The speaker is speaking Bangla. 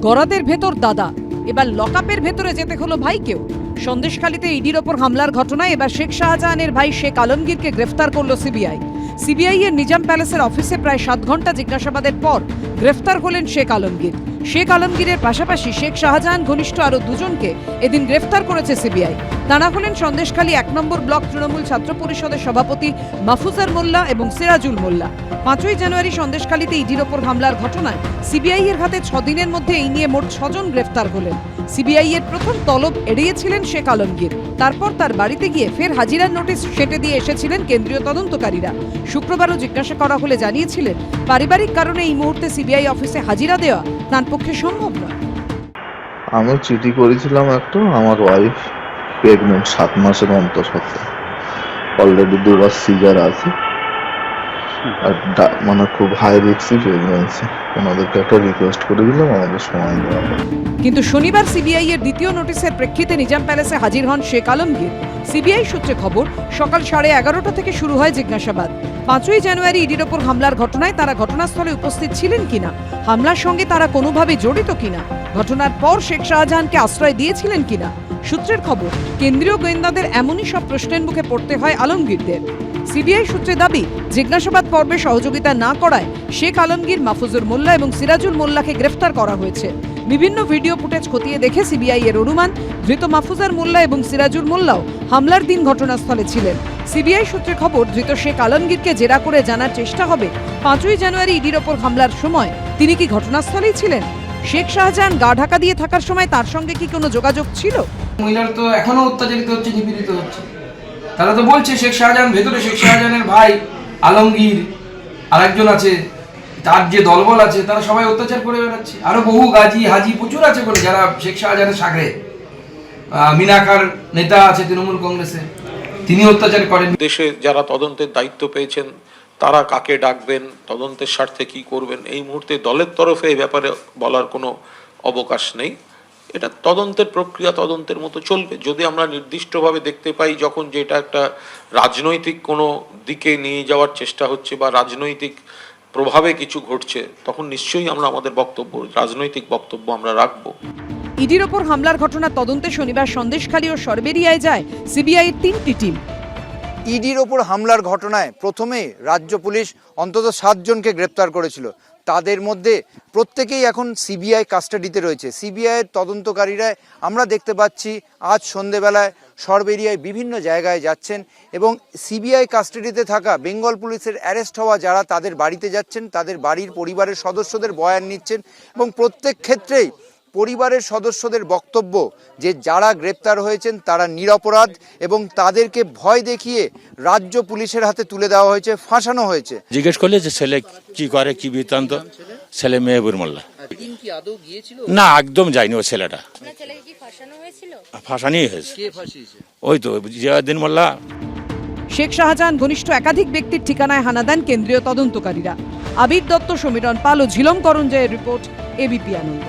গরাদের ভেতর দাদা, এবার লকআপের ভেতরে যেতে হলো ভাইকেও। সন্দেশখালীতে ইডির ওপর হামলার ঘটনায় এবার শেখ শাহজাহানের ভাই শেখ আলমগীরকে গ্রেফতার করল সিবিআই। সিবিআই এর নিজাম প্যালেসের অফিসে প্রায় 7 ঘন্টা জিজ্ঞাসাবাদের পর গ্রেফতার হলেন শেখ আলমগীর। শেখ আলমগীরের পাশাপাশি শেখ শাহজাহান ঘনিষ্ঠ আরও দুজনকে এদিন গ্রেফতার করেছে সিবিআই। তারা হলেন সন্দেশখালী 1 নম্বর ব্লক তৃণমূল ছাত্র পরিষদের সভাপতি মাহফুজার মোল্লা এবং সিরাজুল মোল্লা। 5ই জানুয়ারি সন্দেশখালীতে ইডির ওপর হামলার ঘটনায় সিবিআই এর হাতে 6 দিনের মধ্যে এই নিয়ে মোট 6 জন গ্রেফতার হলেন। সিবিআই এর প্রথম তলব এড়িয়েছিলেন শেখ আলমগীর, তারপর তার বাড়িতে গিয়ে ফের হাজিরার নোটিশ সেটে দিয়ে এসেছিলেন কেন্দ্রীয় তদন্তকারীরা। শুক্রবারও জিজ্ঞাসা করা হলে জানিয়েছিলেন পারিবারিক কারণে এই মুহূর্তে সিবিআই অফিসে হাজিরা দেওয়া তার পক্ষে সম্ভব নয়। আমি চিঠি করেছিলাম একটা, আমার ওয়াইফ প্রেগনেন্ট 7 মাসের অন্তঃসত্ত্বা, অলরেডি 2 বার সিজার আছে, আর মানে খুব হাই রিস্কি প্রেগনেন্সি। ওনাদেরকে একটা রিকোয়েস্ট করে দিলাম আমাদের সময় দেওয়া। কিন্তু শনিবার সিবিআই এর দ্বিতীয় নোটিশের প্রেক্ষিতে নিজাম প্যালেসে হাজির হন শেখ আলমগীর। সিবিআই সূত্রে খবর, সকাল 11:30 থেকে শুরু হয় জিজ্ঞাসাবাদ। 5ই জানুয়ারি ইডির ওপর হামলার ঘটনায় তারা ঘটনাস্থলে উপস্থিত ছিলেন কিনা, হামলার সঙ্গে তারা কোনোভাবে জড়িত কিনা, ঘটনার পর শেখ শাহজাহানকে আশ্রয় দিয়েছিলেন কিনা। সূত্রের খবর, কেন্দ্রীয় গোয়েন্দাদের এমনই সব প্রশ্নের মুখে পড়তে হয় আলমগীরদের। সিবিআই সূত্রে দাবি, জিজ্ঞাসাবাদ পর্বে সহযোগিতা না করায় শেখ আলমগীর, মাহফুজুর মোল্লা এবং সিরাজুল মোল্লাকে গ্রেফতার করা হয়েছে। বিভিন্ন ভিডিও ফুটেজ খতিয়ে দেখে সিবিআই এর অনুমান, ধৃত মাহফুজার মোল্লা এবং সিরাজুল মোল্লাও হামলার দিন ঘটনাস্থলে ছিলেন। সিবিআই সূত্রে খবর, ধৃত শেখ আলমগীরকে জেরা করে জানার চেষ্টা হবে 5ই জানুয়ারি ইডির ওপর হামলার সময় তিনি কি ঘটনাস্থলেই ছিলেন। শেখ শাহজাহান গা ঢাকা দিয়ে থাকার সময় তার সঙ্গে কি কোনো যোগাযোগ ছিল? মহিলার তো এখনো অত্যাচারিত হচ্ছে, নিপীড়িত হচ্ছে। তারা তো বলছে শেখ শাহজাহান, ভেতরে শেখ শাহজাহানের ভাই আলমগীর আরেকজন আছে, তার যে দলবল আছে তারা সবাই অত্যাচার করে বেড়াচ্ছে। আরো বহু গাজী হাজি প্রচুর আছে বলে, যারা শেখ শাহজাহানের সাগরে। মিনাকার নেতা আছে তৃণমূল কংগ্রেসে, তিনি অত্যাচার করেন। দেশে যারা তদন্তের দায়িত্ব পেয়েছেন তারা কাকে ডাকবেন, তদন্তের স্বার্থে কি করবেন, এই মুহূর্তে দলের তরফে এই ব্যাপারে বলার কোনো অবকাশ নেই। এটা তদন্তের প্রক্রিয়া তদন্তের মতো চলবে। যদি আমরা নির্দিষ্টভাবে দেখতে পাই যখন যেটা একটা রাজনৈতিক কোনো দিকে নিয়ে যাওয়ার চেষ্টা হচ্ছে বা রাজনৈতিক প্রভাবে কিছু ঘটছে, তখন নিশ্চয়ই আমরা আমাদের বক্তব্য, রাজনৈতিক বক্তব্য আমরা রাখবো। ইডির ওপর হামলার ঘটনার তদন্তে শনিবার সন্দেশখালী ও সরবেরিয়ায় যায় সিবিআই এর 3টি টিম। ইডির ওপর হামলার ঘটনায় প্রথমে রাজ্য পুলিশ অন্তত 7 জনকে গ্রেপ্তার করেছিল। তাদের মধ্যে প্রত্যেকেই এখন সিবিআই কাস্টাডিতে রয়েছে। সিবিআইয়ের তদন্তকারীরা আমরা দেখতে পাচ্ছি আজ সন্ধেবেলায় সরবেরিয়ায় বিভিন্ন জায়গায় যাচ্ছেন এবং সিবিআই কাস্টাডিতে থাকা বেঙ্গল পুলিশের অ্যারেস্ট হওয়া যারা তাদের বাড়িতে যাচ্ছেন, তাদের বাড়ির পরিবারের সদস্যদের বয়ান নিচ্ছেন এবং প্রত্যেক ক্ষেত্রেই পরিবারের সদস্যদের বক্তব্য যে যারা গ্রেপ্তার হয়েছেন তারা নিরপরাধ এবং তাদেরকে ভয় দেখিয়ে রাজ্য পুলিশের হাতে তুলে দেওয়া হয়েছে, ফাঁসানো হয়েছে। জিজ্ঞেস করলে যে ছেলে কি করে, কি বৃত্তান্ত, ছেলে মেহবুর মোল্লা। না, একদম যায়নি ও ছেলেটা। ফাঁসানি হয়েছে। ওই তো জিয়াউদ্দিন মোল্লা। শেখ শাহজাহান ঘনিষ্ঠ একাধিক ব্যক্তির ঠিকানায় হানা দেন কেন্দ্রীয় তদন্তকারীরা। আবির দত্ত, সমীরণ পাল ও ঝিলম করঞ্জয়ের রিপোর্ট, এবিপি আনন্দ।